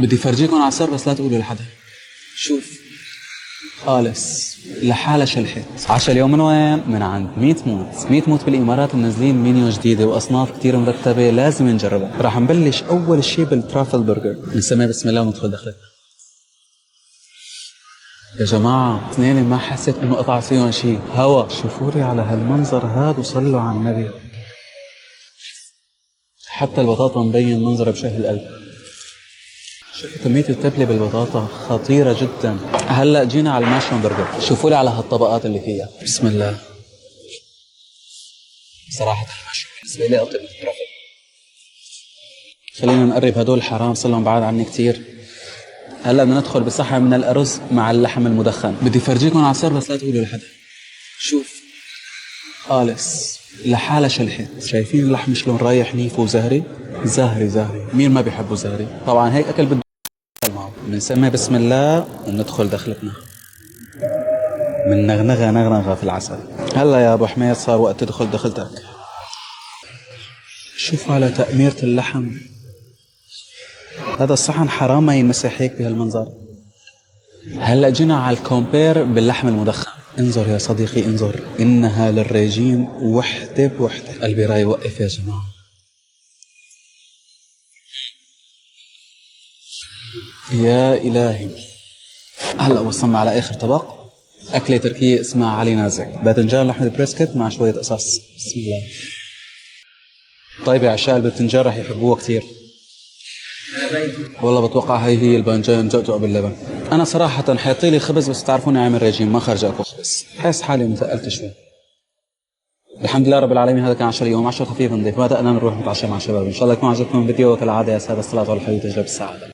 بدي فرجيكم على السر بس لا تقولوا لحدا. شوف خالص لحالها شلحت. عشا اليوم من وين؟ من عند ميت موت. ميت موت بالإمارات منزلين مينيو جديدة وأصناف كتير مرتبة لازم نجربها. راح نبلش أول شي بالترافل برجر، نسميه بسم الله وندخل دخلتنا. يا جماعة اثنين ما حسيت انه قطع فيهم شي هوا. شوفولي على هالمنظر هاد وصلوا على النبي. حتى البطاطا مبين منظرها بشكل القلب. شوفوا كمية التبلة بالبطاطا خطيرة جدا. هلا جينا على الماشروم برجر، شوفولي على هالطبقات اللي فيها. بسم الله. صراحة الماشروم بالنسبة لي أطيب من الترافل. خلينا نقرب، هدول حرام صلهم بعاد عني كتير. هلا بدنا ندخل بصحن من الأرز مع اللحم المدخن. بدي فرجيكم على السر بس لا تقولوا لحدا. شوف خالص لحالها شلحت. شايفين اللحم شلون رايح نيف وزهري؟ زهري زهري، مين ما بيحبه زهري؟ طبعا هيك أكل بده معه. بنسميه بسم الله وندخل دخلتنا. من نغنغة نغنغة في العسل. هلا يا أبو حميد صار وقت تدخل دخلتك. شوف على تأميرة اللحم. هذا الصحن حرام ما ينمسح هيك بهالمنظر. هلا جينا على الكومبير باللحم المدخن. انظر يا صديقي انظر، إنها للرجيم وحدة بوحدة. قلبي راي يوقف يا جماعة. يا إلهي. هلا وصلنا على آخر طبق، أكلة تركية اسمها علي نازك، باذنجان لحمة بريسكت مع شوية قصص. بسم الله. طيب يا عشاء الباذنجان رح يحبوها كثير. والله بتوقع هي الباذنجان جقته قبل اللبن. أنا صراحة حيطيلي خبز بس تعرفوني عامل رجيم ما خرج أكل خبز، حاسس حالي مثقلت شوي. الحمد لله رب العالمين. هذا كان 10 يوم 10 خفيف نضيف. بدأنا نروح نتعشى مع الشباب. إن شاء الله يكون عجبكم الفيديو. وكالعادة يا سادة الصلاة على الحبيب تجلب السعادة.